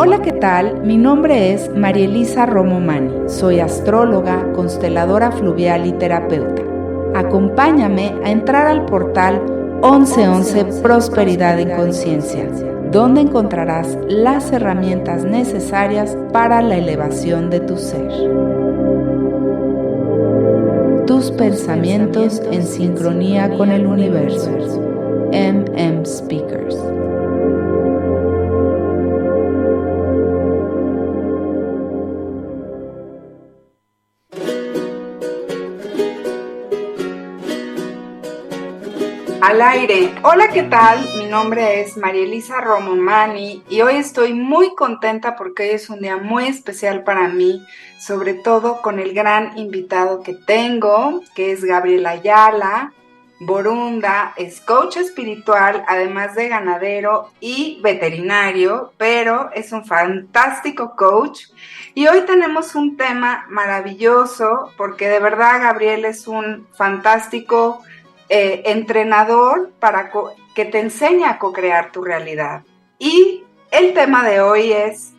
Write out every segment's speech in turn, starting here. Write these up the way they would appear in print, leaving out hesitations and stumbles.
Hola, ¿qué tal? Mi nombre es María Elisa Romo Mani. Soy astróloga, consteladora fluvial y terapeuta. Acompáñame a entrar al portal 1111 Prosperidad en Conciencia, donde encontrarás las herramientas necesarias para la elevación de tu ser. Tus pensamientos en sincronía con el universo. MM Speakers. Al aire. Hola, ¿qué tal? Mi nombre es María Elisa Romo Mani y hoy estoy muy contenta porque hoy es un día muy especial para mí, sobre todo con el gran invitado que tengo, que es Gabriel Ayala Borunda. Es coach espiritual, además de ganadero y veterinario, pero es un fantástico coach. Y hoy tenemos un tema maravilloso porque de verdad Gabriel es un fantástico entrenador para que te enseña a co-crear tu realidad. Y el tema de hoy es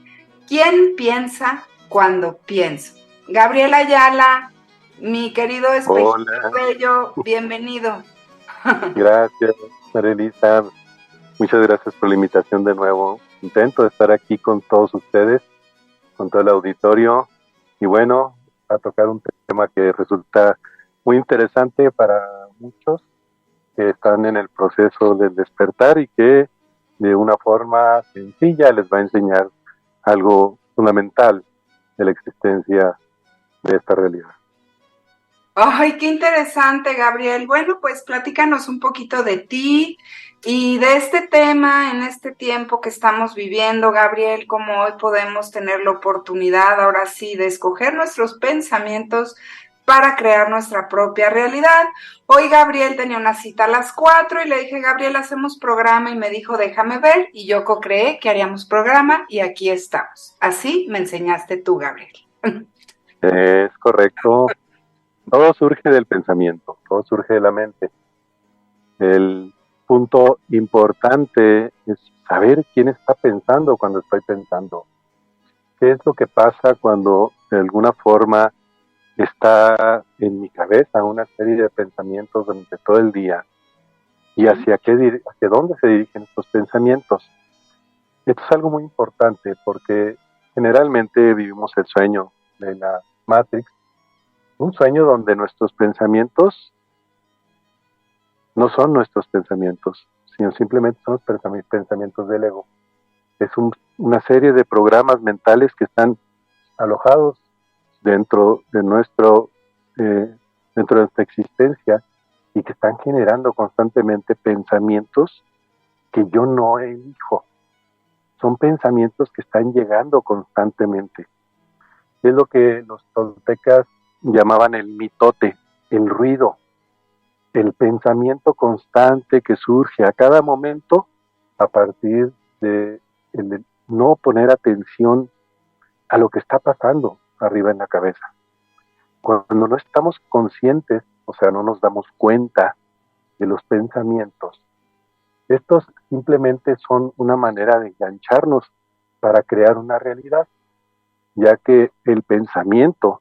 ¿quién piensa cuando pienso? Gabriel Ayala, mi querido espejito bello, bienvenido. Gracias, María Elisa. Muchas gracias por la invitación de nuevo. Intento estar aquí con todos ustedes, con todo el auditorio, y bueno, a tocar un tema que resulta muy interesante para muchos que están en el proceso del despertar y que de una forma sencilla les va a enseñar algo fundamental de la existencia de esta realidad. Ay, qué interesante, Gabriel. Bueno, pues platícanos un poquito de ti y de este tema en este tiempo que estamos viviendo, Gabriel, cómo hoy podemos tener la oportunidad, ahora sí, de escoger nuestros pensamientos para crear nuestra propia realidad. Hoy Gabriel tenía una cita a las 4 y le dije, Gabriel, hacemos programa, y me dijo, déjame ver, y yo co-creé que haríamos programa y aquí estamos. Así me enseñaste tú, Gabriel. Es correcto. Todo surge del pensamiento, todo surge de la mente. El punto importante es saber quién está pensando cuando estoy pensando. ¿Qué es lo que pasa cuando de alguna forma está en mi cabeza una serie de pensamientos durante todo el día? ¿Y hacia dónde se dirigen estos pensamientos? Esto es algo muy importante porque generalmente vivimos el sueño de la Matrix, un sueño donde nuestros pensamientos no son nuestros pensamientos, sino simplemente son los pensamientos del ego. Es una serie de programas mentales que están alojados dentro de nuestra existencia y que están generando constantemente pensamientos que yo no elijo. Son pensamientos que están llegando constantemente. Es lo que los toltecas llamaban el mitote, el ruido, el pensamiento constante que surge a cada momento a partir de el no poner atención a lo que está pasando arriba en la cabeza. Cuando no estamos conscientes, o sea, no nos damos cuenta de los pensamientos, estos simplemente son una manera de engancharnos para crear una realidad, ya que el pensamiento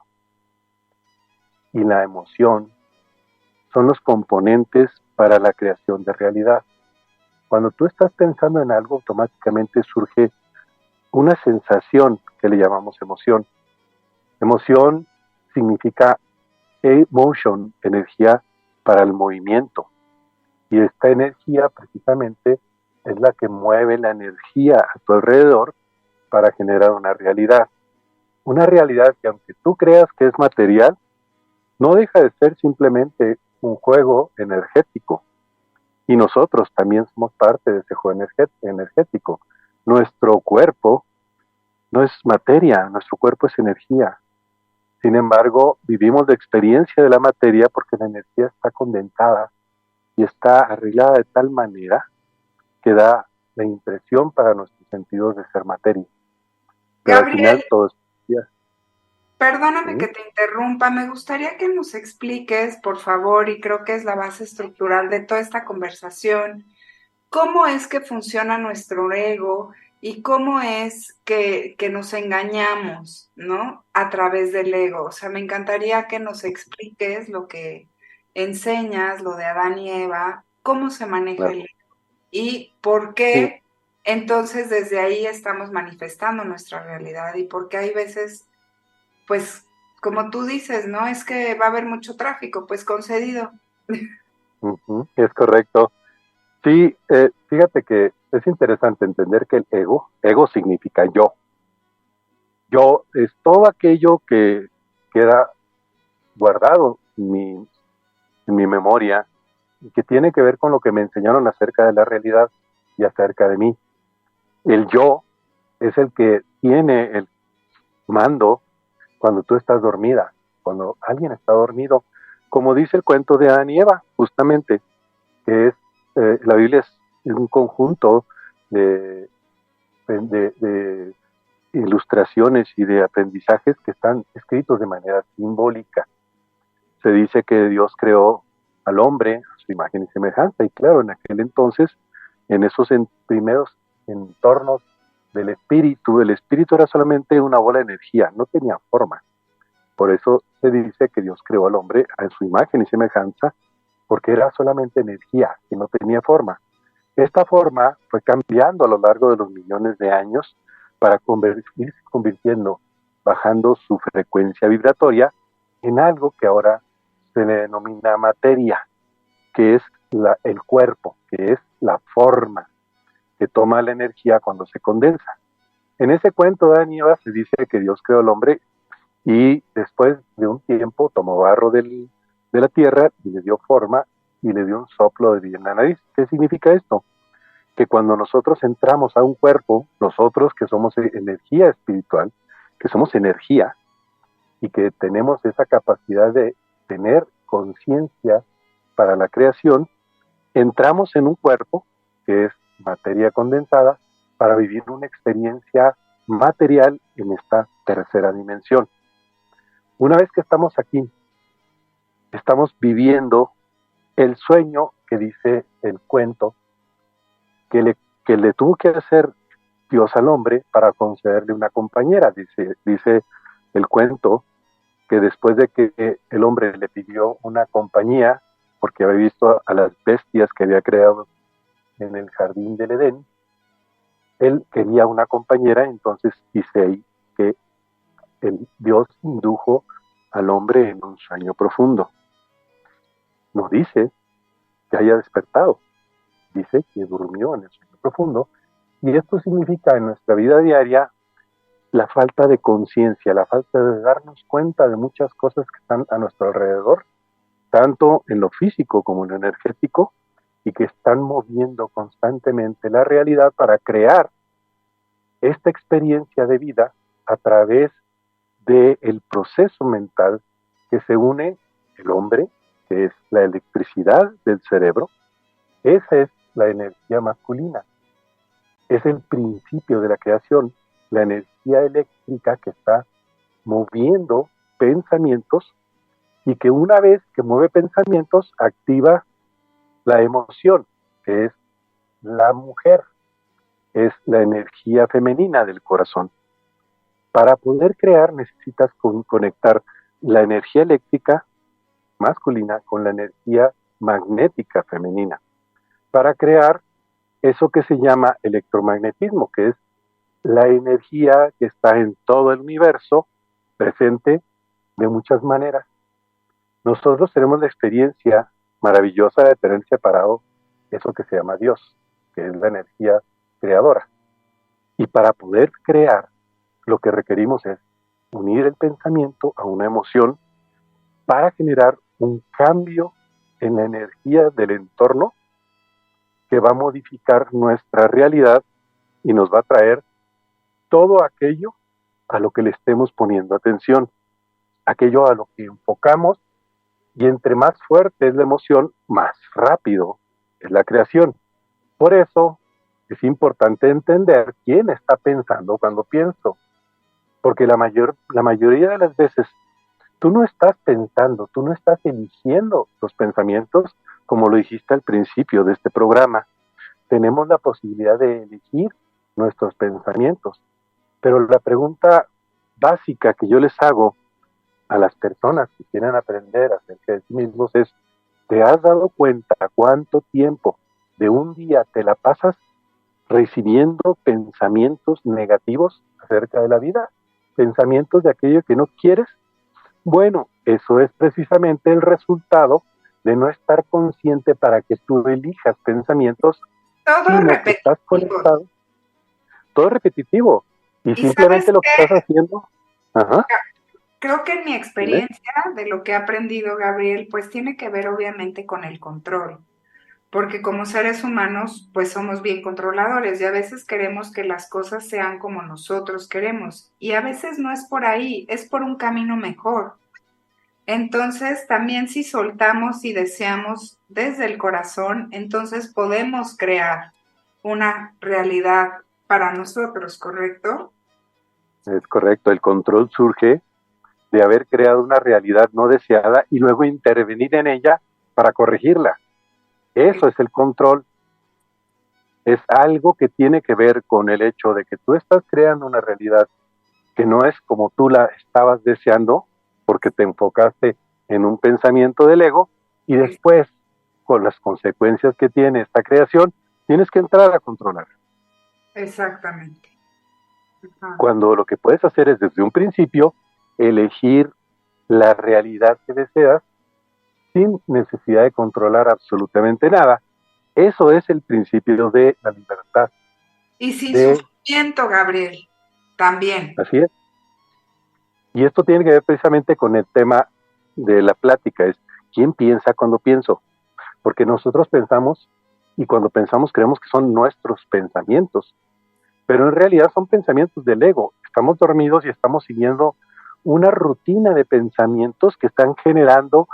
y la emoción son los componentes para la creación de realidad. Cuando tú estás pensando en algo, automáticamente surge una sensación que le llamamos emoción. Emoción significa emotion, energía para el movimiento. Y esta energía precisamente es la que mueve la energía a tu alrededor para generar una realidad. Una realidad que aunque tú creas que es material, no deja de ser simplemente un juego energético. Y nosotros también somos parte de ese juego energético. Nuestro cuerpo no es materia, nuestro cuerpo es energía. Sin embargo, vivimos la experiencia de la materia porque la energía está condensada y está arreglada de tal manera que da la impresión para nuestros sentidos de ser materia. Pero Gabriel, al final todo es energía. perdóname que te interrumpa, me gustaría que nos expliques, por favor, y creo que es la base estructural de toda esta conversación, cómo es que funciona nuestro ego, y cómo es que nos engañamos, ¿no? A través del ego. O sea, me encantaría que nos expliques lo que enseñas, lo de Adán y Eva, cómo se maneja Claro. el ego y por Sí, qué entonces desde ahí estamos manifestando nuestra realidad y por qué hay veces, pues, como tú dices, ¿no? Es que va a haber mucho tráfico, pues concedido. es correcto. Sí, fíjate que es interesante entender que el ego significa yo. Yo es todo aquello que queda guardado en mi memoria y que tiene que ver con lo que me enseñaron acerca de la realidad y acerca de mí. El yo es el que tiene el mando cuando tú estás dormida, cuando alguien está dormido, como dice el cuento de Adán y Eva, justamente, que es, la Biblia es un conjunto de, de ilustraciones y de aprendizajes que están escritos de manera simbólica. Se dice que Dios creó al hombre a su imagen y semejanza, y claro, en aquel entonces, en esos primeros entornos del espíritu, el espíritu era solamente una bola de energía, no tenía forma. Por eso se dice que Dios creó al hombre a su imagen y semejanza, porque era solamente energía y no tenía forma. Esta forma fue cambiando a lo largo de los millones de años para irse convirtiendo, bajando su frecuencia vibratoria en algo que ahora se le denomina materia, que es el cuerpo, que es la forma que toma la energía cuando se condensa. En ese cuento de Adán y Eva se dice que Dios creó al hombre y después de un tiempo tomó barro de la tierra y le dio forma y le dio un soplo de vida en la nariz. ¿Qué significa esto? Que cuando nosotros entramos a un cuerpo, nosotros que somos energía espiritual, que somos energía y que tenemos esa capacidad de tener conciencia para la creación, entramos en un cuerpo que es materia condensada para vivir una experiencia material en esta tercera dimensión. Una vez que estamos aquí, estamos viviendo el sueño que dice el cuento que le tuvo que hacer Dios al hombre para concederle una compañera. Dice el cuento que después de que el hombre le pidió una compañía, porque había visto a las bestias que había creado en el jardín del Edén, él quería una compañera, entonces dice ahí que Dios indujo al hombre en un sueño profundo. No dice que haya despertado, dice que durmió en el sueño profundo, y esto significa en nuestra vida diaria la falta de conciencia, la falta de darnos cuenta de muchas cosas que están a nuestro alrededor, tanto en lo físico como en lo energético, y que están moviendo constantemente la realidad para crear esta experiencia de vida a través del proceso mental que se une el hombre, que es la electricidad del cerebro. Esa es la energía masculina, es el principio de la creación, la energía eléctrica que está moviendo pensamientos y que una vez que mueve pensamientos activa la emoción, que es la mujer, es la energía femenina del corazón. Para poder crear necesitas conectar la energía eléctrica masculina con la energía magnética femenina para crear eso que se llama electromagnetismo, que es la energía que está en todo el universo, presente de muchas maneras. Nosotros tenemos la experiencia maravillosa de tener separado eso que se llama Dios, que es la energía creadora. Y para poder crear, lo que requerimos es unir el pensamiento a una emoción para generar un cambio en la energía del entorno que va a modificar nuestra realidad y nos va a traer todo aquello a lo que le estemos poniendo atención, aquello a lo que enfocamos, y entre más fuerte es la emoción, más rápido es la creación. Por eso es importante entender quién está pensando cuando pienso, porque la mayoría de las veces tú no estás pensando, tú no estás eligiendo los pensamientos como lo dijiste al principio de este programa. Tenemos la posibilidad de elegir nuestros pensamientos. Pero la pregunta básica que yo les hago a las personas que quieren aprender acerca de sí mismos es, ¿te has dado cuenta cuánto tiempo de un día te la pasas recibiendo pensamientos negativos acerca de la vida? Pensamientos de aquello que no quieres. Bueno, eso es precisamente el resultado de no estar consciente para que tú elijas pensamientos, Todo sino que estás repetitivo. conectado, todo es repetitivo, y Y sabes simplemente lo que qué, estás haciendo, ajá, creo que en mi dime, experiencia de lo que he aprendido, Gabriel, pues tiene que ver obviamente con el control. Porque como seres humanos, pues somos bien controladores y a veces queremos que las cosas sean como nosotros queremos. Y a veces no es por ahí, es por un camino mejor. Entonces, también si soltamos y deseamos desde el corazón, entonces podemos crear una realidad para nosotros, ¿correcto? es correcto, el control surge de haber creado una realidad no deseada y luego intervenir en ella para corregirla. Eso es el control. Es algo que tiene que ver con el hecho de que tú estás creando una realidad que no es como tú la estabas deseando, porque te enfocaste en un pensamiento del ego, y después, con las consecuencias que tiene esta creación, tienes que entrar a controlar. Exactamente. Ajá. Cuando lo que puedes hacer es desde un principio elegir la realidad que deseas sin necesidad de controlar absolutamente nada. Eso es el principio de la libertad. Y sin De, sufrimiento, Gabriel, también. así es. Y esto tiene que ver precisamente con el tema de la plática, es ¿quién piensa cuando pienso? Porque nosotros pensamos y cuando pensamos creemos que son nuestros pensamientos, pero en realidad son pensamientos del ego. Estamos dormidos y estamos siguiendo una rutina de pensamientos que están generando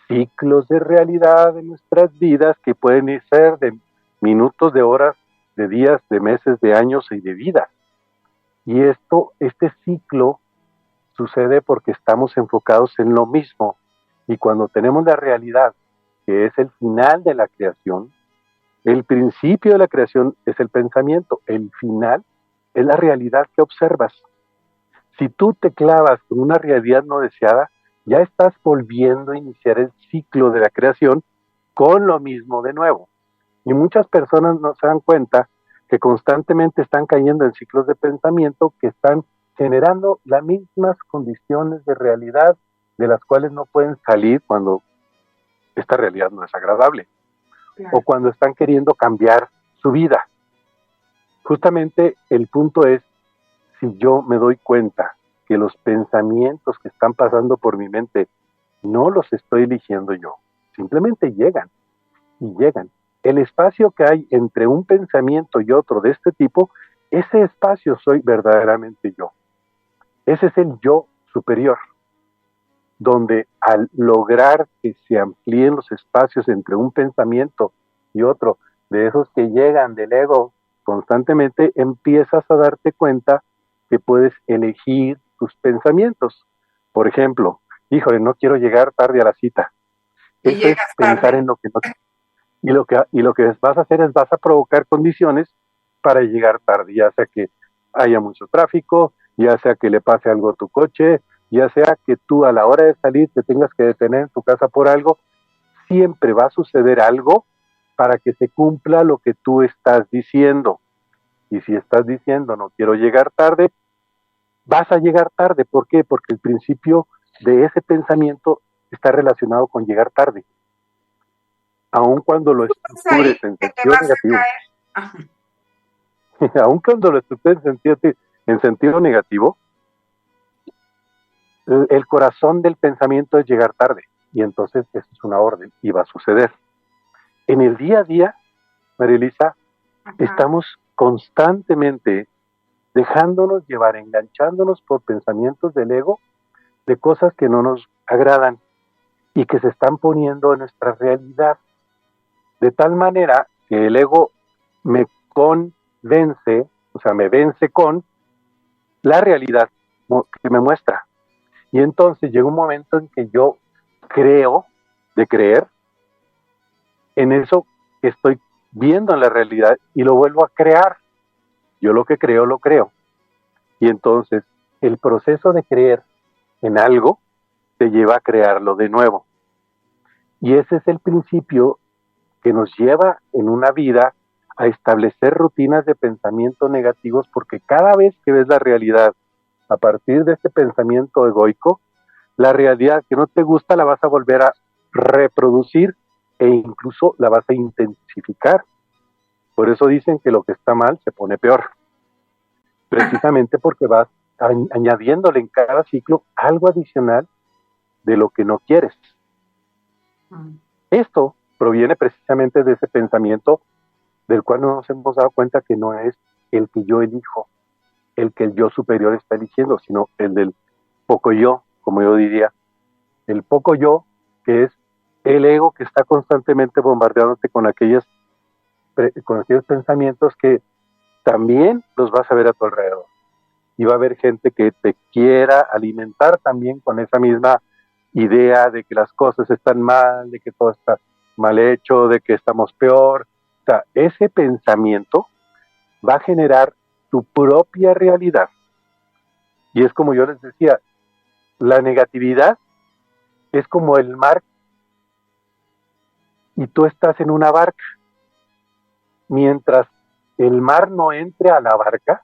ciclos de realidad en nuestras vidas que pueden ser de minutos, de horas, de días, de meses, de años y de vidas. Y este ciclo sucede porque estamos enfocados en lo mismo. Y cuando tenemos la realidad, que es el final de la creación, el principio de la creación es el pensamiento, el final es la realidad que observas. Si tú te clavas con una realidad no deseada, ya estás volviendo a iniciar el ciclo de la creación con lo mismo de nuevo. Y muchas personas no se dan cuenta que constantemente están cayendo en ciclos de pensamiento que están generando las mismas condiciones de realidad de las cuales no pueden salir cuando esta realidad no es agradable o Claro. cuando están queriendo cambiar su vida. Justamente el punto es, si yo me doy cuenta que los pensamientos que están pasando por mi mente no los estoy eligiendo yo, simplemente llegan y llegan. El espacio que hay entre un pensamiento y otro de este tipo, ese espacio soy verdaderamente yo. Ese es el yo superior, donde al lograr que se amplíen los espacios entre un pensamiento y otro, de esos que llegan del ego constantemente, empiezas a darte cuenta que puedes elegir tus pensamientos. Por ejemplo, híjole, no quiero llegar tarde a la cita. Y Eso es llegas pensar tarde. en lo que no. Y lo que vas a hacer es vas a provocar condiciones para llegar tarde, ya sea que haya mucho tráfico, ya sea que le pase algo a tu coche, ya sea que tú a la hora de salir te tengas que detener en tu casa por algo, siempre va a suceder algo para que se cumpla lo que tú estás diciendo. Y si estás diciendo no quiero llegar tarde, vas a llegar tarde. ¿Por qué? Porque el principio de ese pensamiento está relacionado con llegar tarde, aun cuando lo Tú ves ahí estructures en que te sentido vas a negativo. caer. Ajá. Aun cuando lo estructures en sentido negativo, el corazón del pensamiento es llegar tarde. Y entonces eso es una orden y va a suceder. En el día a día, María Elisa, Ajá. estamos constantemente dejándonos llevar, enganchándonos por pensamientos del ego de cosas que no nos agradan y que se están poniendo en nuestra realidad. De tal manera que el ego me convence, o sea, me vence con la realidad que me muestra. Y entonces llega un momento en que yo creo, de creer, en eso que estoy viendo en la realidad y lo vuelvo a crear. Yo lo que creo, lo creo. Y entonces el proceso de creer en algo te lleva a crearlo de nuevo. Y ese es el principio que nos lleva en una vida a establecer rutinas de pensamiento negativos, porque cada vez que ves la realidad a partir de este pensamiento egoico, la realidad que no te gusta la vas a volver a reproducir e incluso la vas a intensificar. Por eso dicen que lo que está mal se pone peor, precisamente porque vas añadiéndole en cada ciclo algo adicional de lo que no quieres. Esto proviene precisamente de ese pensamiento del cual no nos hemos dado cuenta que no es el que yo elijo, el que el yo superior está eligiendo, sino el del poco yo, como yo diría, el poco yo, que es el ego que está constantemente bombardeándote con aquellos pensamientos que también los vas a ver a tu alrededor. Y va a haber gente que te quiera alimentar también con esa misma idea de que las cosas están mal, de que todo está mal hecho, de que estamos peor. O sea, ese pensamiento va a generar tu propia realidad. Y es como yo les decía, la negatividad es como el mar y tú estás en una barca. Mientras el mar no entre a la barca,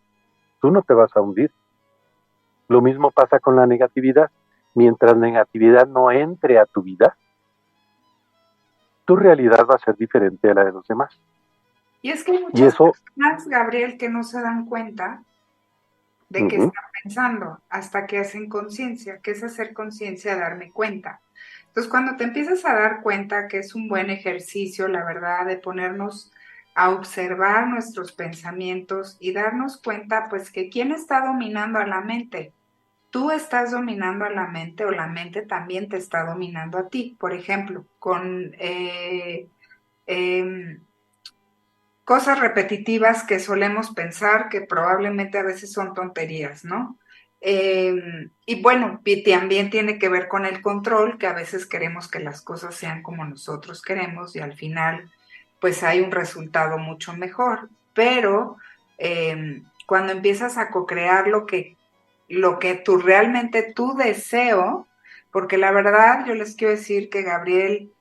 tú no te vas a hundir. Lo mismo pasa con la negatividad. Mientras negatividad no entre a tu vida, tu realidad va a ser diferente a la de los demás. Y es que hay muchas personas, Gabriel, que no se dan cuenta de qué están pensando hasta que hacen conciencia, que es hacer conciencia, darme cuenta. Entonces, cuando te empiezas a dar cuenta, que es un buen ejercicio, la verdad, de ponernos a observar nuestros pensamientos y darnos cuenta, pues, que quién está dominando a la mente. Tú estás dominando a la mente o la mente también te está dominando a ti. Por ejemplo, con cosas repetitivas que solemos pensar que probablemente a veces son tonterías, ¿no? Y bueno, también tiene que ver con el control, que a veces queremos que las cosas sean como nosotros queremos y al final pues hay un resultado mucho mejor. Pero cuando empiezas a co-crear lo que tú realmente tu deseo, porque la verdad yo les quiero decir que Gabriel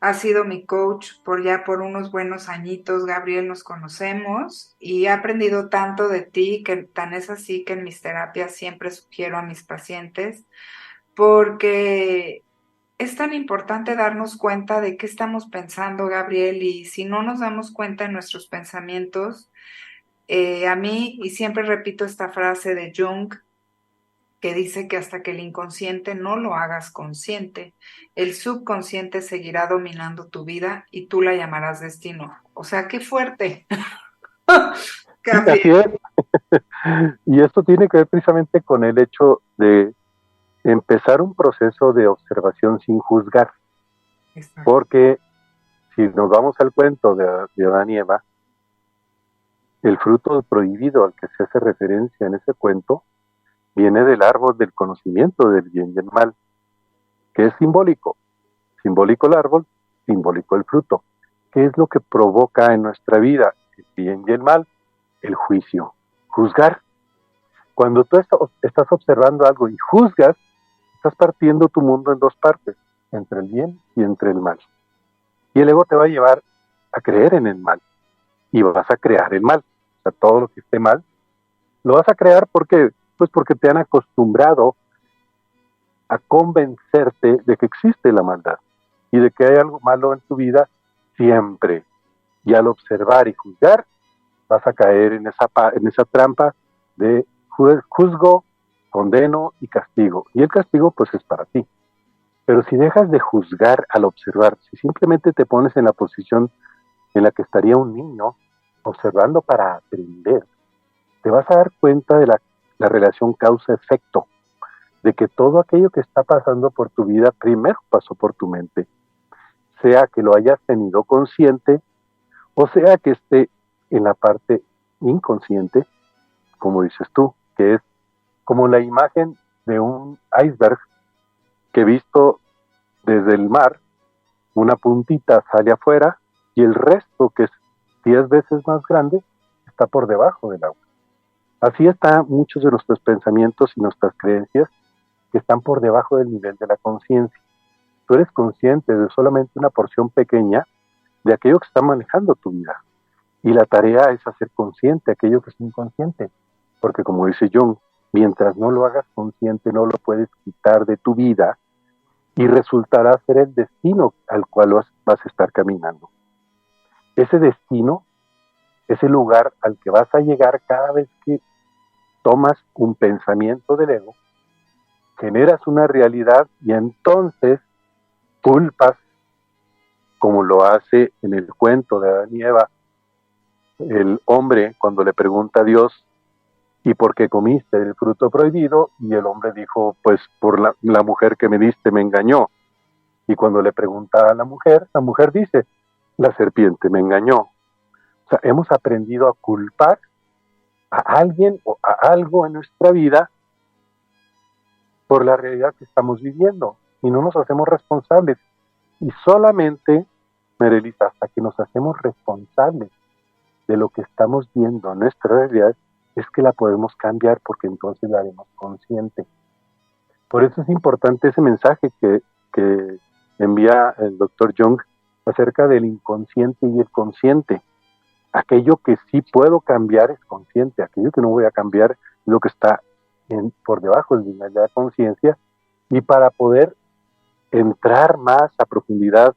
ha sido mi coach por unos buenos añitos. Gabriel, nos conocemos y he aprendido tanto de ti, que tan es así que en mis terapias siempre sugiero a mis pacientes, porque es tan importante darnos cuenta de qué estamos pensando, Gabriel, y si no nos damos cuenta de nuestros pensamientos, a mí, y siempre repito esta frase de Jung, que dice que hasta que el inconsciente no lo hagas consciente, el subconsciente seguirá dominando tu vida y tú la llamarás destino. O sea, qué fuerte. Sí, así es. Y esto tiene que ver precisamente con el hecho de empezar un proceso de observación sin juzgar. Exacto. Porque si nos vamos al cuento de Adán y Eva, el fruto prohibido al que se hace referencia en ese cuento viene del árbol del conocimiento del bien y el mal, que es simbólico. Simbólico el árbol, simbólico el fruto. ¿Qué es lo que provoca en nuestra vida el bien y el mal? El juicio, juzgar. Cuando tú estás observando algo y juzgas, estás partiendo tu mundo en dos partes, entre el bien y entre el mal. Y el ego te va a llevar a creer en el mal y vas a crear el mal. O sea, todo lo que esté mal, lo vas a crear porque te han acostumbrado a convencerte de que existe la maldad y de que hay algo malo en tu vida siempre. Y al observar y juzgar, vas a caer en esa trampa de juzgo, condeno y castigo. Y el castigo pues es para ti. Pero si dejas de juzgar al observar, si simplemente te pones en la posición en la que estaría un niño, observando para aprender, te vas a dar cuenta de la relación causa-efecto, de que todo aquello que está pasando por tu vida primero pasó por tu mente, sea que lo hayas tenido consciente o sea que esté en la parte inconsciente, como dices tú, que es como la imagen de un iceberg que visto desde el mar, una puntita sale afuera y el resto, que es 10 veces más grande, está por debajo del agua. Así están muchos de nuestros pensamientos y nuestras creencias que están por debajo del nivel de la conciencia. Tú eres consciente de solamente una porción pequeña de aquello que está manejando tu vida. Y la tarea es hacer consciente aquello que es inconsciente. Porque como dice Jung, mientras no lo hagas consciente, no lo puedes quitar de tu vida y resultará ser el destino al cual vas a estar caminando. Ese destino es el lugar al que vas a llegar cada vez que tomas un pensamiento del ego, generas una realidad y entonces culpas, como lo hace en el cuento de Adán y Eva, el hombre cuando le pregunta a Dios, ¿y por qué comiste el fruto prohibido? Y el hombre dijo, pues por la mujer que me diste me engañó. Y cuando le pregunta a la mujer dice, la serpiente me engañó. O sea, hemos aprendido a culpar a alguien o a algo en nuestra vida por la realidad que estamos viviendo y no nos hacemos responsables. Y solamente, Merelita, hasta que nos hacemos responsables de lo que estamos viendo en nuestra realidad, es que la podemos cambiar, porque entonces la haremos consciente. Por eso es importante ese mensaje que envía el doctor Jung acerca del inconsciente y el consciente. Aquello que sí puedo cambiar es consciente, aquello que no voy a cambiar es lo que está por debajo del nivel de la conciencia. Y para poder entrar más a profundidad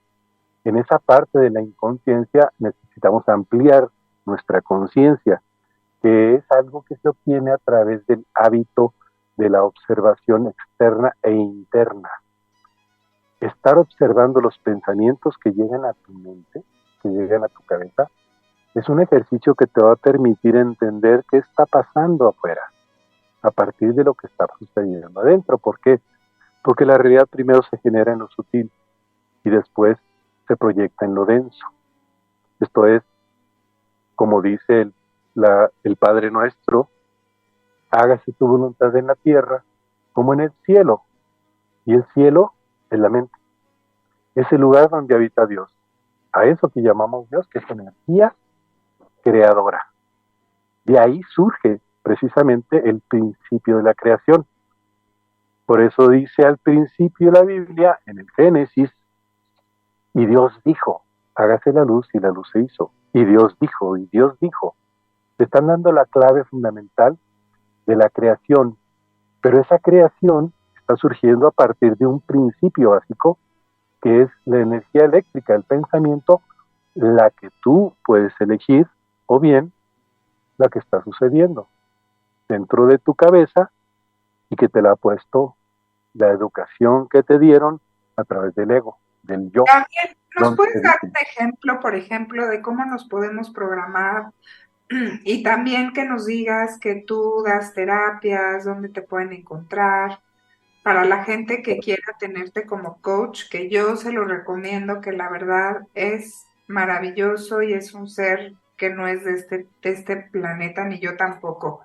en esa parte de la inconsciencia, necesitamos ampliar nuestra conciencia, que es algo que se obtiene a través del hábito de la observación externa e interna. Estar observando los pensamientos que llegan a tu mente, que llegan a tu cabeza, es un ejercicio que te va a permitir entender qué está pasando afuera, a partir de lo que está sucediendo adentro. ¿Por qué? Porque la realidad primero se genera en lo sutil y después se proyecta en lo denso. Esto es, como dice el Padre Nuestro, hágase tu voluntad en la tierra como en el cielo. Y el cielo es la mente. Es el lugar donde habita Dios. A eso que llamamos Dios, que es energía creadora. De ahí surge precisamente el principio de la creación. Por eso dice al principio de la Biblia, en el Génesis, y Dios dijo, hágase la luz, y la luz se hizo. Y Dios dijo, y Dios dijo. Te están dando la clave fundamental de la creación, pero esa creación está surgiendo a partir de un principio básico, que es la energía eléctrica, el pensamiento, la que tú puedes elegir, o bien la que está sucediendo dentro de tu cabeza y que te la ha puesto la educación que te dieron a través del ego, del yo. También, ¿nos puedes dar un ejemplo, por ejemplo, de cómo nos podemos programar? Y también que nos digas que tú das terapias, dónde te pueden encontrar, para la gente que quiera tenerte como coach, que yo se lo recomiendo, que la verdad es maravilloso y es un ser que no es de este planeta, ni yo tampoco.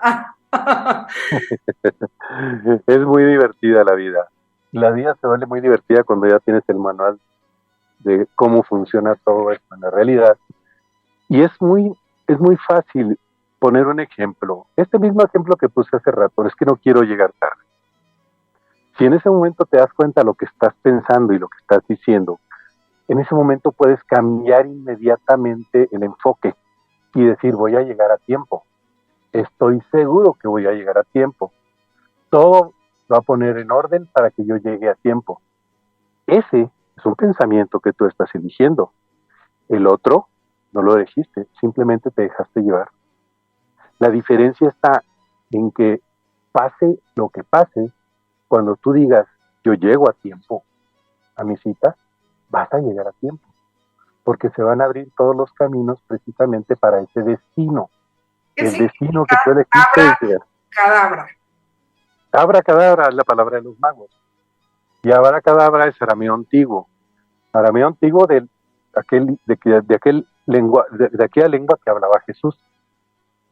Es muy divertida la vida. La vida se vuelve muy divertida cuando ya tienes el manual de cómo funciona todo esto en la realidad. Y es muy fácil poner un ejemplo. Este mismo ejemplo que puse hace rato, es que no quiero llegar tarde. Si en ese momento te das cuenta de lo que estás pensando y lo que estás diciendo, en ese momento puedes cambiar inmediatamente el enfoque y decir, voy a llegar a tiempo. Estoy seguro que voy a llegar a tiempo. Todo va a poner en orden para que yo llegue a tiempo. Ese es un pensamiento que tú estás eligiendo. El otro no lo elegiste, simplemente te dejaste llevar. La diferencia está en que pase lo que pase, cuando tú digas, yo llego a tiempo a mi cita, vas a llegar a tiempo, porque se van a abrir todos los caminos precisamente para ese destino. El destino que tú elegiste es llegar. Cadabra. Abracadabra es la palabra de los magos. Y abracadabra es arameo antiguo. Arameo antiguo de aquella lengua que hablaba Jesús.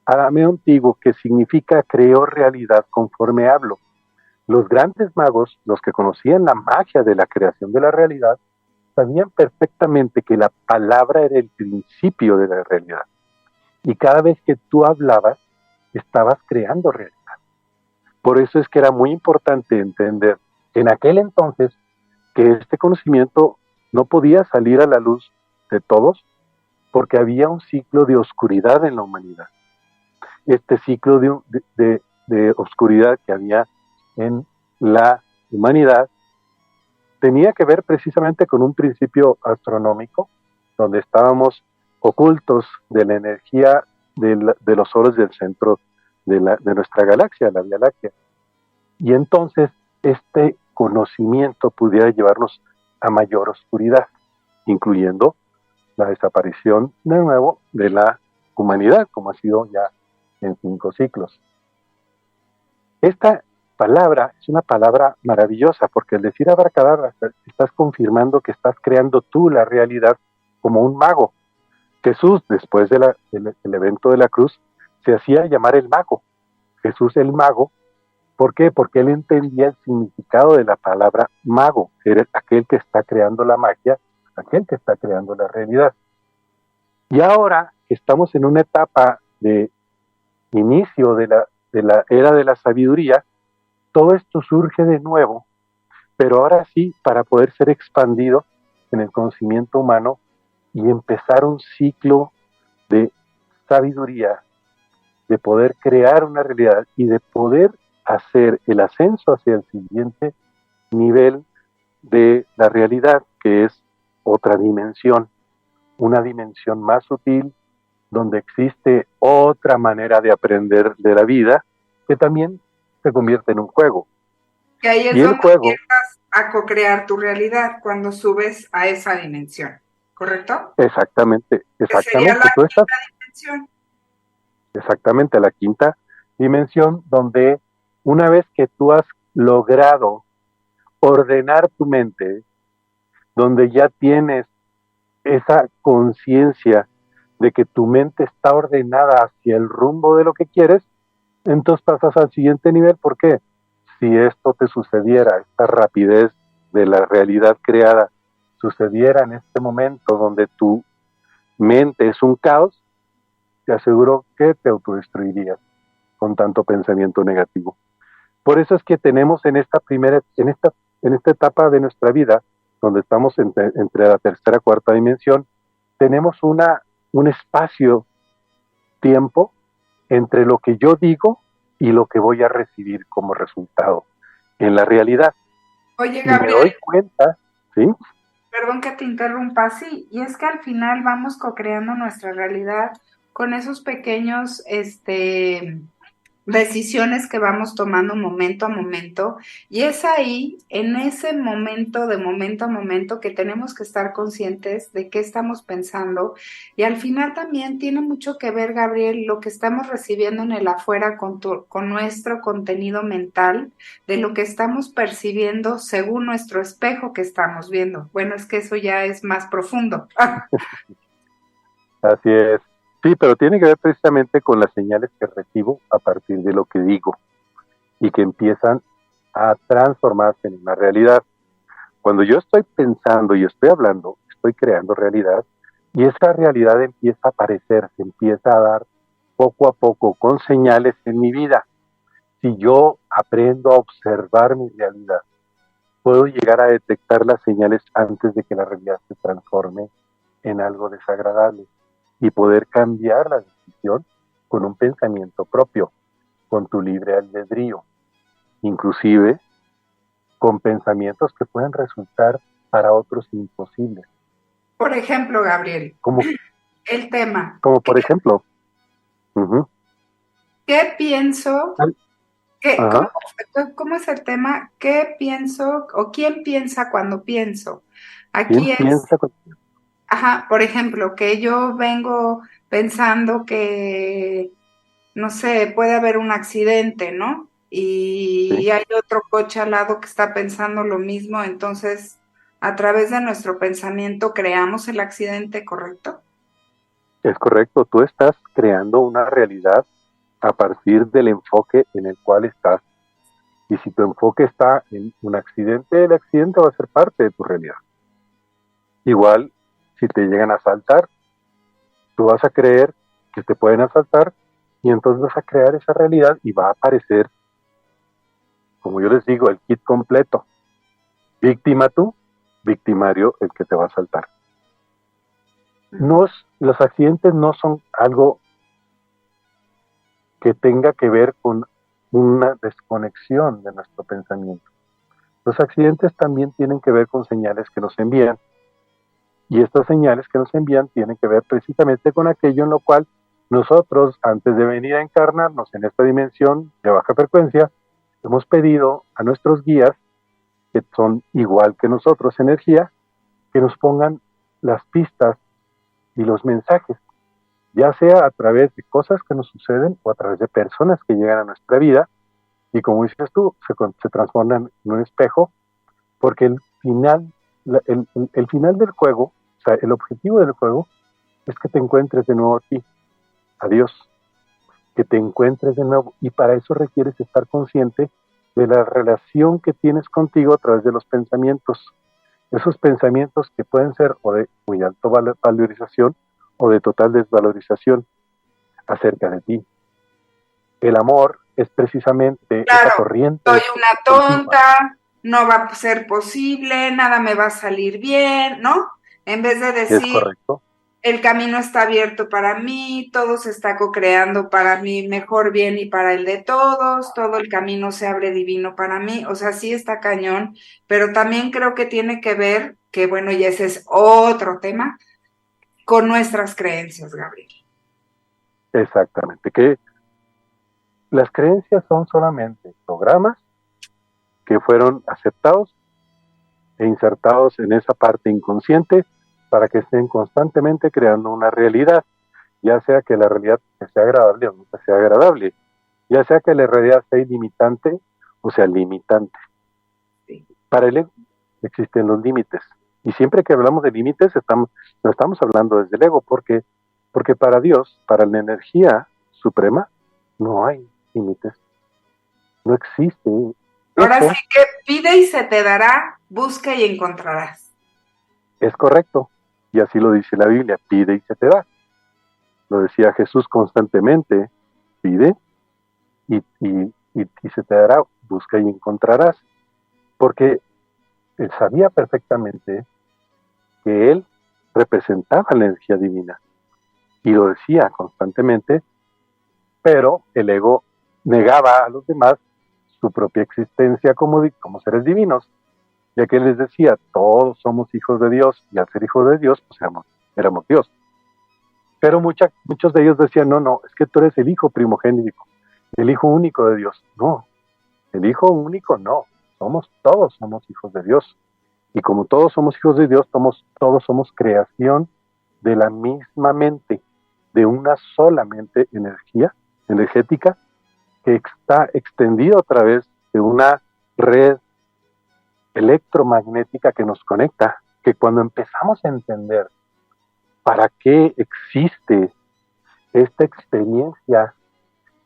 Arameo antiguo, que significa creo realidad conforme hablo. Los grandes magos, los que conocían la magia de la creación de la realidad, sabían perfectamente que la palabra era el principio de la realidad. Y cada vez que tú hablabas, estabas creando realidad. Por eso es que era muy importante entender en aquel entonces que este conocimiento no podía salir a la luz de todos porque había un ciclo de oscuridad en la humanidad. Este ciclo de oscuridad que había en la humanidad tenía que ver precisamente con un principio astronómico, donde estábamos ocultos de la energía de los soles del centro de nuestra galaxia, la Vía Láctea. Y entonces este conocimiento pudiera llevarnos a mayor oscuridad, incluyendo la desaparición de nuevo de la humanidad, como ha sido ya en 5 ciclos. Esta palabra es una palabra maravillosa, porque al decir abracadabra estás confirmando que estás creando tú la realidad como un mago. Jesús, después del evento de la cruz, se hacía llamar el mago. Jesús el mago. ¿Por qué? Porque él entendía el significado de la palabra mago. Era aquel que está creando la magia, aquel que está creando la realidad. Y ahora que estamos en una etapa de inicio de la era de la sabiduría, todo esto surge de nuevo, pero ahora sí para poder ser expandido en el conocimiento humano y empezar un ciclo de sabiduría, de poder crear una realidad y de poder hacer el ascenso hacia el siguiente nivel de la realidad, que es otra dimensión, una dimensión más sutil, donde existe otra manera de aprender de la vida, que también se convierte en un juego. Que ahí es donde empiezas a co-crear tu realidad, cuando subes a esa dimensión, ¿correcto? Exactamente. Que sería la quinta dimensión. Exactamente, la quinta dimensión, donde una vez que tú has logrado ordenar tu mente, donde ya tienes esa conciencia de que tu mente está ordenada hacia el rumbo de lo que quieres, entonces pasas al siguiente nivel. ¿Por qué? Si esto te sucediera, esta rapidez de la realidad creada sucediera en este momento donde tu mente es un caos, te aseguro que te autodestruirías con tanto pensamiento negativo. Por eso es que tenemos en esta etapa de nuestra vida, donde estamos entre la tercera y cuarta dimensión, tenemos un espacio-tiempo entre lo que yo digo y lo que voy a recibir como resultado en la realidad. Oye, Gabriel, me doy cuenta, ¿sí? Perdón que te interrumpa, sí, y es que al final vamos co-creando nuestra realidad con esos pequeños, decisiones que vamos tomando momento a momento, y es ahí, en ese momento a momento, que tenemos que estar conscientes de qué estamos pensando, y al final también tiene mucho que ver, Gabriel, lo que estamos recibiendo en el afuera con nuestro contenido mental, de lo que estamos percibiendo según nuestro espejo que estamos viendo. Bueno, es que eso ya es más profundo. Así es. Sí, pero tiene que ver precisamente con las señales que recibo a partir de lo que digo y que empiezan a transformarse en una realidad. Cuando yo estoy pensando y estoy hablando, estoy creando realidad y esa realidad empieza a aparecer, se empieza a dar poco a poco con señales en mi vida. Si yo aprendo a observar mi realidad, puedo llegar a detectar las señales antes de que la realidad se transforme en algo desagradable y poder cambiar la decisión con un pensamiento propio, con tu libre albedrío, inclusive con pensamientos que pueden resultar para otros imposibles. Por ejemplo, Gabriel, como el tema. Como por ejemplo, ¿qué pienso? ¿Cómo es el tema? ¿Qué pienso o quién piensa cuando pienso? Aquí es, por ejemplo, que yo vengo pensando que, no sé, puede haber un accidente, ¿no? Y hay otro coche al lado que está pensando lo mismo, entonces, a través de nuestro pensamiento creamos el accidente, ¿correcto? Es correcto, tú estás creando una realidad a partir del enfoque en el cual estás. Y si tu enfoque está en un accidente, el accidente va a ser parte de tu realidad. Igual, si te llegan a asaltar, tú vas a creer que te pueden asaltar Y entonces vas a crear esa realidad y va a aparecer, como yo les digo, el kit completo. Víctima tú, victimario el que te va a saltar. Los accidentes no son algo que tenga que ver con una desconexión de nuestro pensamiento. Los accidentes también tienen que ver con señales que nos envían. Y estas señales que nos envían tienen que ver precisamente con aquello en lo cual nosotros, antes de venir a encarnarnos en esta dimensión de baja frecuencia, hemos pedido a nuestros guías, que son igual que nosotros, energía, que nos pongan las pistas y los mensajes, ya sea a través de cosas que nos suceden o a través de personas que llegan a nuestra vida y, como dices tú, se transforman en un espejo, porque el final del juego, o sea, el objetivo del juego es que te encuentres de nuevo aquí, a Dios, que te encuentres de nuevo, y para eso requieres estar consciente de la relación que tienes contigo a través de los pensamientos. Esos pensamientos que pueden ser o de muy alta valorización o de total desvalorización acerca de ti. El amor es precisamente esa Claro, soy corriente una continua. tonta, no va a ser posible, nada me va a salir bien, ¿no? En vez de Es decir, correcto, el camino está abierto para mí, todo se está co-creando para mi mejor bien y para el de todos, todo el camino se abre divino para mí, o sea, sí está cañón, pero también creo que tiene que ver, que bueno, y ese es otro tema, con nuestras creencias, Gabriel. exactamente, que las creencias son solamente programas que fueron aceptados e insertados en esa parte inconsciente para que estén constantemente creando una realidad, ya sea que la realidad sea agradable o no sea agradable, ya sea que la realidad sea ilimitante o sea limitante. Sí. Para el ego existen los límites, y siempre que hablamos de límites no estamos hablando desde el ego, porque para Dios, para la energía suprema, no hay límites, no existe Ahora sí eso. que pide y se te dará, busca y encontrarás. Es correcto, y así lo dice la Biblia: pide y se te da. Lo decía Jesús constantemente: pide y se te dará, busca y encontrarás, porque él sabía perfectamente que él representaba la energía divina y lo decía constantemente, pero el ego negaba a los demás su propia existencia como seres divinos, ya que él les decía: todos somos hijos de Dios, y al ser hijos de Dios, pues éramos Dios. Pero muchos de ellos decían: no, es que tú eres el hijo primogénito, el hijo único de Dios. No, el hijo único no, todos somos hijos de Dios. Y como todos somos hijos de Dios, todos somos creación de la misma mente, de una sola mente energética, que está extendida a través de una red electromagnética que nos conecta, que cuando empezamos a entender para qué existe esta experiencia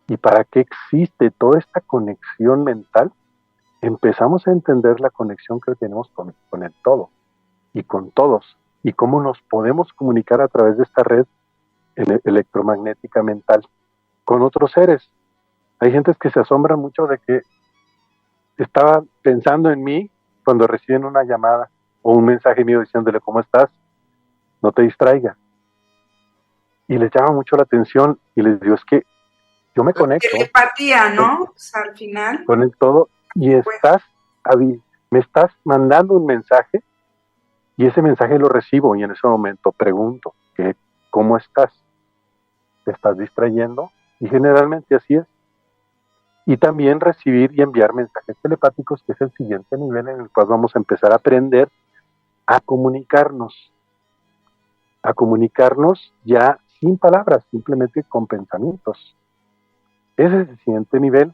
y para qué existe toda esta conexión mental, empezamos a entender la conexión que tenemos con el todo y con todos, y cómo nos podemos comunicar a través de esta red electromagnética mental con otros seres. Hay gentes que se asombran mucho de que estaba pensando en mí cuando reciben una llamada o un mensaje mío diciéndole: ¿cómo estás? No te distraigas. Y les llama mucho la atención y les digo: es que yo me La conecto telepatía, ¿no? O sea, al final, con el todo, y pues, me estás mandando un mensaje, y ese mensaje lo recibo, y en ese momento pregunto: ¿cómo estás? ¿Te estás distrayendo? Y generalmente así es. Y también recibir y enviar mensajes telepáticos, que es el siguiente nivel en el cual vamos a empezar a aprender a comunicarnos ya sin palabras, simplemente con pensamientos. Ese es el siguiente nivel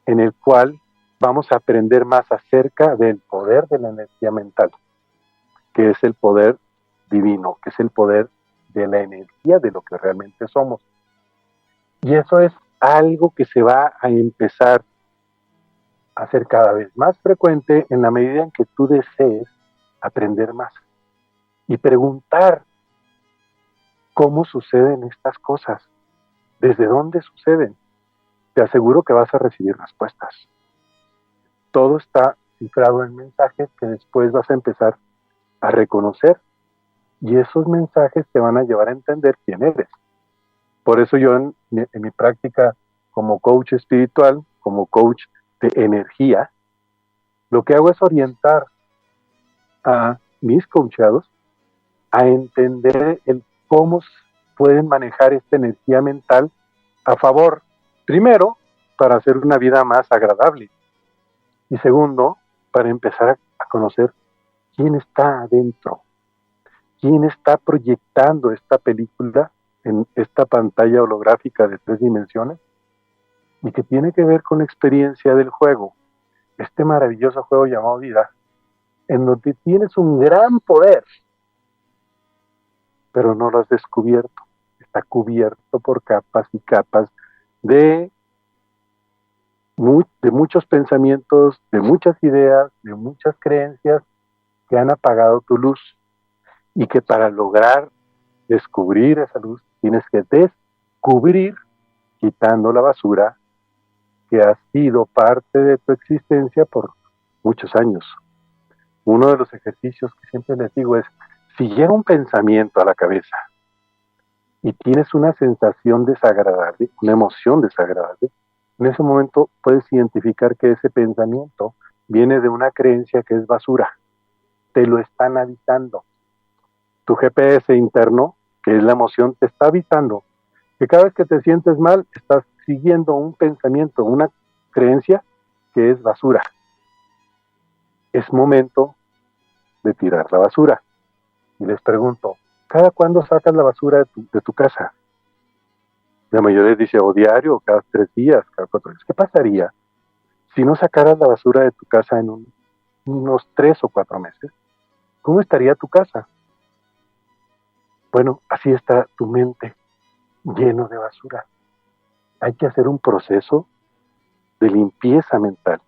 en el cual vamos a aprender más acerca del poder de la energía mental, que es el poder divino, que es el poder de la energía de lo que realmente somos. Y eso es algo que se va a empezar a ser cada vez más frecuente en la medida en que tú desees aprender más y preguntar cómo suceden estas cosas. ¿Desde dónde suceden? Te aseguro que vas a recibir respuestas. Todo está cifrado en mensajes que después vas a empezar a reconocer, y esos mensajes te van a llevar a entender quién eres. Por eso yo en mi práctica como coach espiritual, como coach de energía, lo que hago es orientar a mis coachados a entender el cómo pueden manejar esta energía mental a favor, primero, para hacer una vida más agradable, y segundo, para empezar a conocer quién está adentro, quién está proyectando esta película en esta pantalla holográfica de 3 dimensiones, y que tiene que ver con la experiencia del juego, este maravilloso juego llamado vida, en donde tienes un gran poder, pero no lo has descubierto. Está cubierto por capas y capas de muchos pensamientos, de muchas ideas, de muchas creencias que han apagado tu luz, y que para lograr descubrir esa luz tienes que descubrir quitando la basura que ha sido parte de tu existencia por muchos años. Uno de los ejercicios que siempre les digo es, si llega un pensamiento a la cabeza y tienes una sensación desagradable, una emoción desagradable, en ese momento puedes identificar que ese pensamiento viene de una creencia que es basura. Te lo están avisando. Tu GPS interno, que es la emoción, te está avisando que cada vez que te sientes mal, estás siguiendo un pensamiento, una creencia que es basura. Es momento de tirar la basura. Y les pregunto, ¿cada cuándo sacas la basura de tu casa? La mayoría dice, o diario, o cada 3 días, cada 4 días. ¿Qué pasaría si no sacaras la basura de tu casa en unos 3 o 4 meses? ¿Cómo estaría tu casa? Bueno, así está tu mente, lleno de basura. Hay que hacer un proceso de limpieza mental.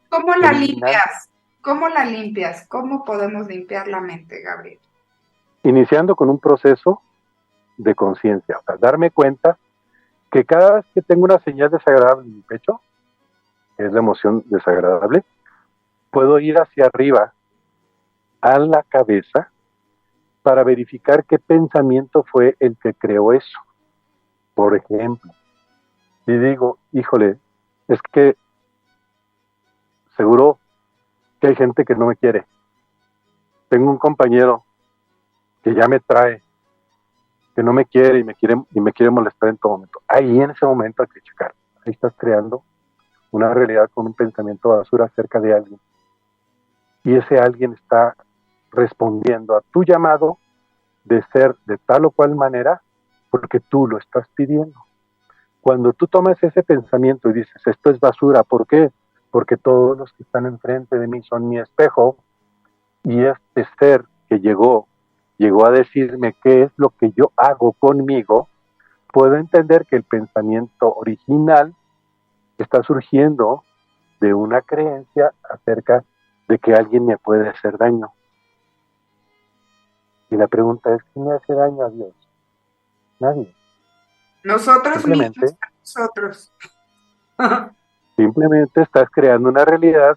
¿Cómo la limpias? ¿Cómo la limpias? ¿Cómo podemos limpiar la mente, Gabriel? Iniciando con un proceso de conciencia, o sea, darme cuenta que cada vez que tengo una señal desagradable en mi pecho, que es la emoción desagradable, puedo ir hacia arriba a la cabeza para verificar qué pensamiento fue el que creó eso. Por ejemplo, si digo, híjole, es que seguro que hay gente que no me quiere. Tengo un compañero que ya me trae, que no me quiere y me quiere molestar en todo momento. Ahí en ese momento hay que checar. Ahí estás creando una realidad con un pensamiento basura acerca de alguien. Y ese alguien está respondiendo a tu llamado de ser de tal o cual manera porque tú lo estás pidiendo. Cuando tú tomas ese pensamiento y dices, esto es basura, ¿por qué? Porque todos los que están enfrente de mí son mi espejo, y este ser que llegó a decirme qué es lo que yo hago conmigo, puedo entender que el pensamiento original está surgiendo de una creencia acerca de que alguien me puede hacer daño. Y la pregunta es, ¿quién me hace daño a Dios? Nadie. Nosotros mismos, nosotros. Simplemente estás creando una realidad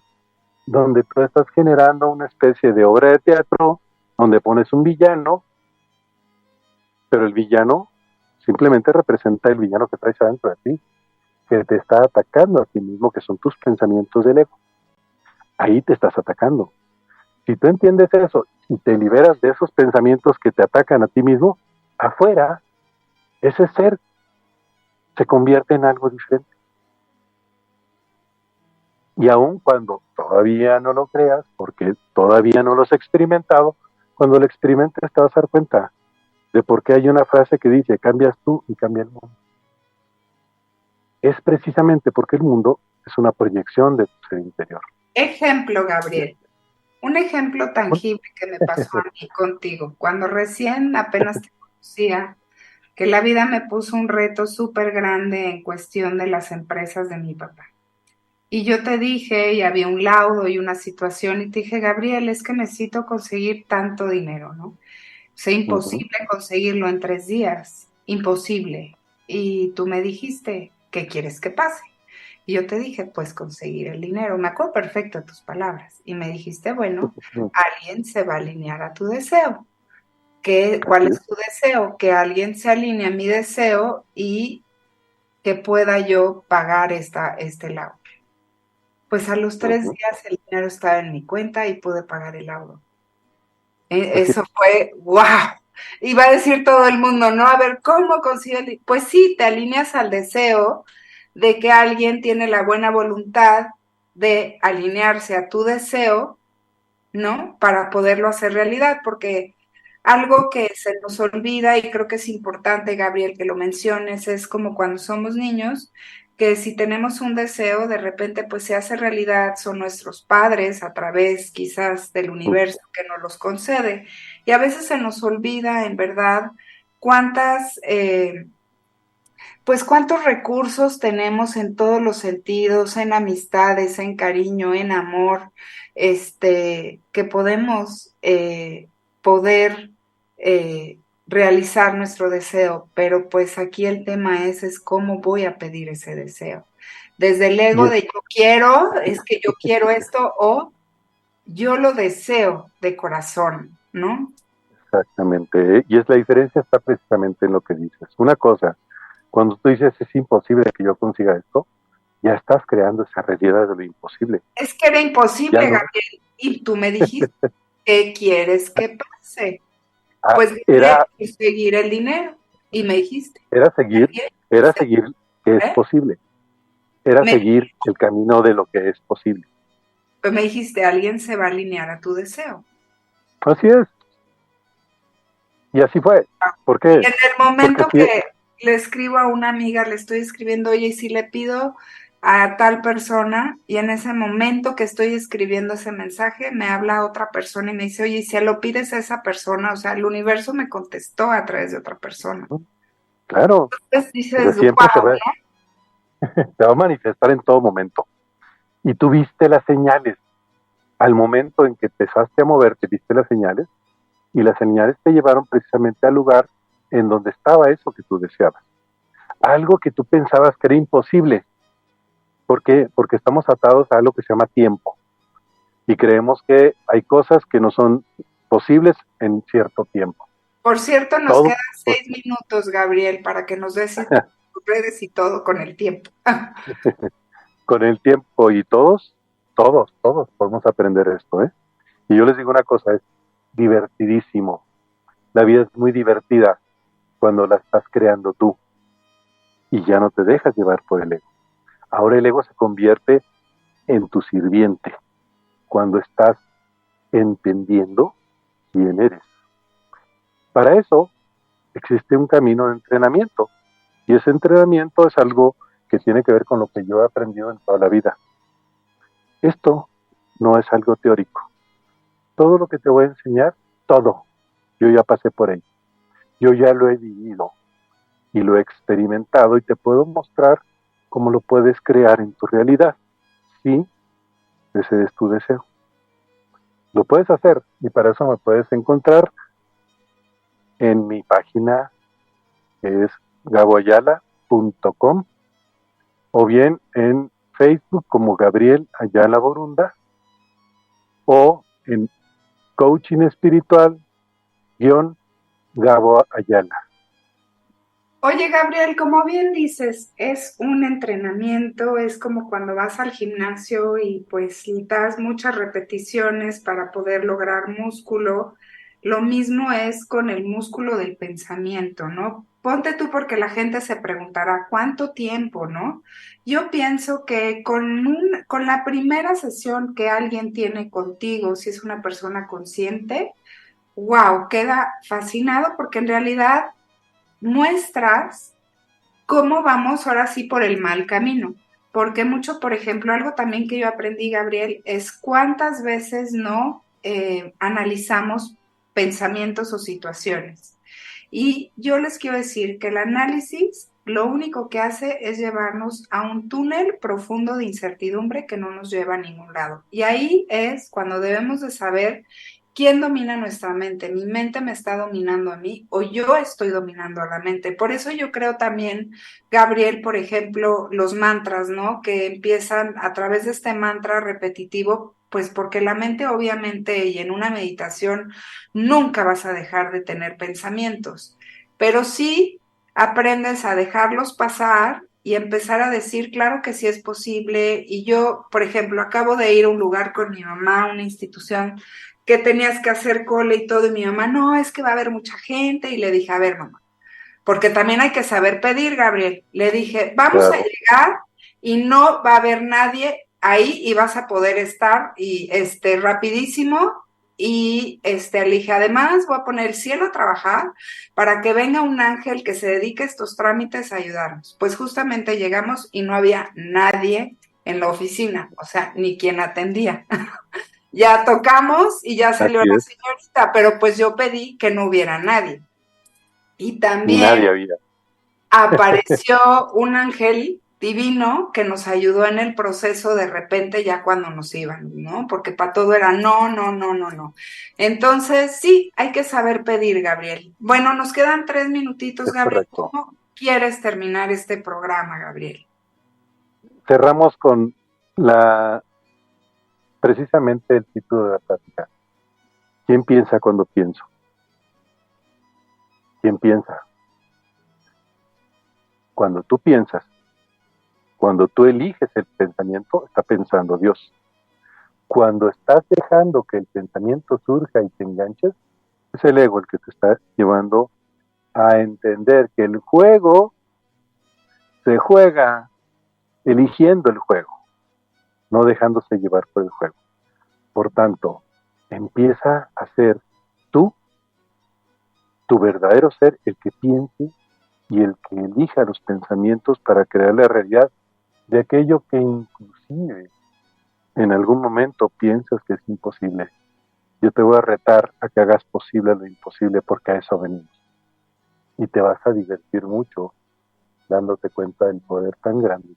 donde tú estás generando una especie de obra de teatro donde pones un villano, pero el villano simplemente representa el villano que traes adentro de ti, que te está atacando a ti mismo, que son tus pensamientos del ego. Ahí te estás atacando. Si tú entiendes eso y te liberas de esos pensamientos que te atacan a ti mismo, afuera, ese ser se convierte en algo diferente. Y aun cuando todavía no lo creas, porque todavía no lo has experimentado, cuando lo experimentes te vas a dar cuenta de por qué hay una frase que dice, cambias tú y cambia el mundo. Es precisamente porque el mundo es una proyección de tu ser interior. Ejemplo, Gabriel. Un ejemplo tangible que me pasó a mí contigo. Cuando recién apenas te conocía, que la vida me puso un reto súper grande en cuestión de las empresas de mi papá. Y yo te dije, y había un laudo y una situación, y te dije, Gabriel, es que necesito conseguir tanto dinero, ¿no? O sea, imposible conseguirlo en 3 días, imposible. y tú me dijiste, ¿qué quieres que pase? Y yo te dije, pues conseguir el dinero. Me acuerdo perfecto de tus palabras. Y me dijiste, bueno, Mm, alguien se va a alinear a tu deseo. ¿Cuál así es es. tu deseo? Que alguien se alinee a mi deseo y que pueda yo pagar este laudo. Pues a los 3 Ujú, días el dinero estaba en mi cuenta y pude pagar el laudo. así Eso fue, wow. Iba a decir todo el mundo, ¿no? A ver, ¿cómo consigo el? Pues sí, te alineas al deseo de que alguien tiene la buena voluntad de alinearse a tu deseo, ¿no? Para poderlo hacer realidad, porque algo que se nos olvida y creo que es importante, Gabriel, que lo menciones, es como cuando somos niños, que si tenemos un deseo, de repente pues se hace realidad, son nuestros padres a través quizás del es. universo que nos los concede. Y a veces se nos olvida, en verdad, cuántas pues cuántos recursos tenemos en todos los sentidos, en amistades, en cariño, en amor, que podemos poder realizar nuestro deseo, pero pues aquí el tema es cómo voy a pedir ese deseo. Desde el Y ego es de yo quiero, es que yo quiero esto, o yo lo deseo de corazón, ¿no? exactamente, y es la diferencia está precisamente en lo que dices. Una cosa, cuando tú dices es imposible que yo consiga esto, ya estás creando esa realidad de lo imposible. Es que era imposible, Ya no, Gabriel, y tú me dijiste, ¿qué quieres que pase? ah, Pues era, conseguir el dinero. Y me dijiste, era seguir, ¿alguien? era seguir que es ¿Eh? posible, era Me, seguir el camino de lo que es posible. pues me dijiste, alguien se va a alinear a tu deseo. Así es, y así fue. ¿Por Y qué? en el Porque momento sí, que le escribo a una amiga, le estoy escribiendo, oye, y si le pido a tal persona, y en ese momento que estoy escribiendo ese mensaje, me habla otra persona y me dice, oye, y si lo pides a esa persona, o sea, el universo me contestó a través de otra persona. claro, Entonces pero dices, wow, siempre te va a manifestar en todo momento. Y tú viste las señales. Al momento en que empezaste a moverte, viste las señales y las señales te llevaron precisamente al lugar en donde estaba eso que tú deseabas. Algo que tú pensabas que era imposible. ¿Por qué? Porque estamos atados a algo que se llama tiempo y creemos que hay cosas que no son posibles en cierto tiempo. por cierto, nos Todo quedan 6 minutos, Gabriel, para que nos des tus redes y todo con el tiempo. con el tiempo y todos podemos aprender esto, ¿eh? Y yo les digo una cosa, es divertidísimo. La vida es muy divertida cuando la estás creando tú y ya no te dejas llevar por el ego. Ahora el ego se convierte en tu sirviente cuando estás entendiendo quién eres. Para eso existe un camino de entrenamiento y ese entrenamiento es algo que tiene que ver con lo que yo he aprendido en toda la vida. Esto no es algo teórico. Todo lo que te voy a enseñar, todo, yo ya pasé por ello. Yo ya lo he vivido y lo he experimentado y te puedo mostrar cómo lo puedes crear en tu realidad. Sí, ese es tu deseo. Lo puedes hacer y para eso me puedes encontrar en mi página que es gaboayala.com o bien en Facebook como Gabriel Ayala Borunda o en coaching espiritual guión Gabo Ayala. Oye, Gabriel, como bien dices, es un entrenamiento, es como cuando vas al gimnasio y pues das muchas repeticiones para poder lograr músculo. Lo mismo es con el músculo del pensamiento, ¿no? Ponte tú porque la gente se preguntará cuánto tiempo, ¿no? Yo pienso que con la primera sesión que alguien tiene contigo, si es una persona consciente, wow, queda fascinado porque en realidad muestras cómo vamos ahora sí por el mal camino. Porque mucho, por ejemplo, algo también que yo aprendí, Gabriel, es cuántas veces no analizamos pensamientos o situaciones. Y yo les quiero decir que el análisis lo único que hace es llevarnos a un túnel profundo de incertidumbre que no nos lleva a ningún lado. Y ahí es cuando debemos de saber ¿quién domina nuestra mente? ¿Mi mente me está dominando a mí o yo estoy dominando a la mente? Por eso yo creo también, Gabriel, por ejemplo, los mantras, ¿no? Que empiezan a través de este mantra repetitivo, pues porque la mente obviamente y en una meditación nunca vas a dejar de tener pensamientos, pero sí aprendes a dejarlos pasar y empezar a decir, claro que sí es posible. Y yo, por ejemplo, acabo de ir a un lugar con mi mamá, a una institución que tenías que hacer cola y todo, y mi mamá, no, es que va a haber mucha gente, y le dije, a ver, mamá, porque también hay que saber pedir, Gabriel. Le dije, vamos a Claro, llegar y no va a haber nadie ahí y vas a poder estar y rapidísimo. Y le dije, además voy a poner el cielo a trabajar para que venga un ángel que se dedique a estos trámites a ayudarnos. Pues justamente llegamos y no había nadie en la oficina, o sea, ni quien atendía. Ya tocamos y ya salió así la es, señorita, pero pues yo pedí que no hubiera nadie. Y y también nadie había. apareció un ángel divino que nos ayudó en el proceso de repente ya cuando nos iban, ¿no? Porque para todo era no, no, no, no, no. Entonces, sí, hay que saber pedir, Gabriel. Bueno, nos quedan 3 minutitos, Es Gabriel. correcto. ¿Cómo quieres terminar este programa, Gabriel? Cerramos con precisamente el título de la plática. ¿Quién piensa cuando pienso? ¿Quién piensa? Cuando tú piensas, cuando tú eliges el pensamiento, está pensando Dios. Cuando estás dejando que el pensamiento surja y te enganches, es el ego el que te está llevando a entender que el juego se juega eligiendo el juego, no dejándose llevar por el juego. Por tanto, empieza a ser tú, tu verdadero ser, el que piense y el que elija los pensamientos para crear la realidad de aquello que inclusive en algún momento piensas que es imposible. Yo te voy a retar a que hagas posible lo imposible porque a eso venimos. Y te vas a divertir mucho dándote cuenta del poder tan grande.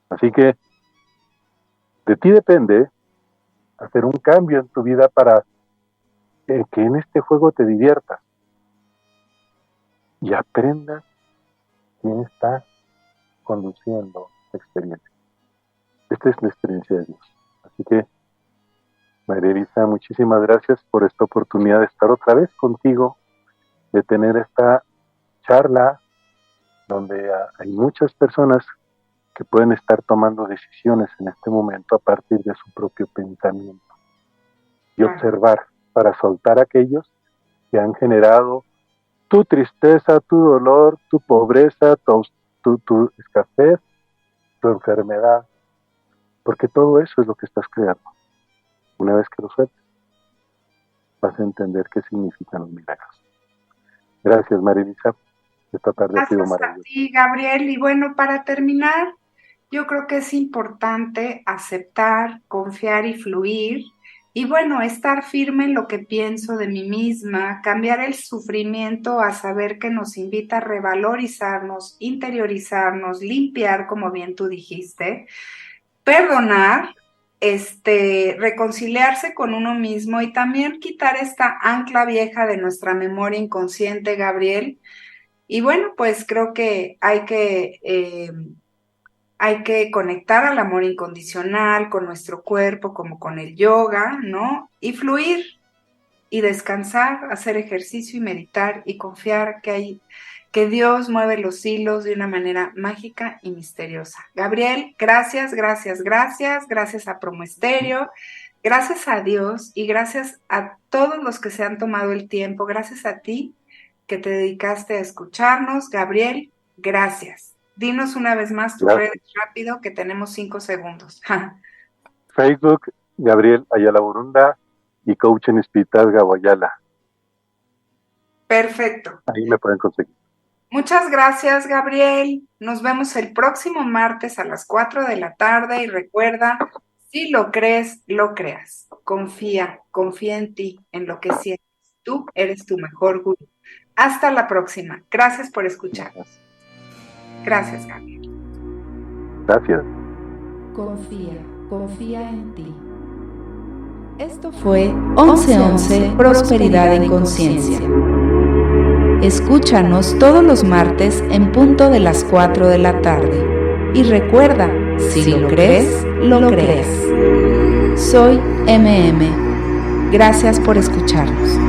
Así que de ti depende hacer un cambio en tu vida para que en este juego te diviertas y aprendas quién está conduciendo la experiencia. Esta es la experiencia de Dios. Así que, María Elisa, muchísimas gracias por esta oportunidad de estar otra vez contigo, de tener esta charla donde hay muchas personas que pueden estar tomando decisiones en este momento a partir de su propio pensamiento y observar para soltar aquellos que han generado tu tristeza, tu dolor, tu pobreza, tu escasez, tu enfermedad, porque todo eso es lo que estás creando. Una vez que lo sueltes, vas a entender qué significan los milagros. Gracias, María Elisa. Esta tarde ha sido Gracias a maravillosa. ti, Gabriel. Y bueno, para terminar, yo creo que es importante aceptar, confiar y fluir. Y bueno, estar firme en lo que pienso de mí misma, cambiar el sufrimiento a saber que nos invita a revalorizarnos, interiorizarnos, limpiar, como bien tú dijiste, perdonar, reconciliarse con uno mismo y también quitar esta ancla vieja de nuestra memoria inconsciente, Gabriel. Y bueno, pues creo que hay que conectar al amor incondicional con nuestro cuerpo, como con el yoga, ¿no? Y fluir y descansar, hacer ejercicio y meditar y confiar que Dios mueve los hilos de una manera mágica y misteriosa. Gabriel, gracias, gracias, gracias, gracias a Promo Estéreo, gracias a Dios y gracias a todos los que se han tomado el tiempo, gracias a ti que te dedicaste a escucharnos. Gabriel, gracias. Dinos una vez más tus Gracias. redes rápido, que tenemos 5 segundos. Facebook, Gabriel Ayala Burunda y Coaching Espiritual Gaboyala. Perfecto. Ahí me pueden conseguir. Muchas gracias, Gabriel. Nos vemos el próximo martes a las 4 de la tarde y recuerda, si lo crees, lo creas. Confía, confía en ti, en lo que sientes. Tú eres tu mejor gurú. Hasta la próxima. Gracias por escuchar. Gracias, Gabriel. Gracias. Confía, confía en ti. Esto fue 1111 Prosperidad en Conciencia. Escúchanos todos los martes en punto de las 4 de la tarde. Y recuerda, si lo crees, lo creas. Soy MM. Gracias por escucharnos.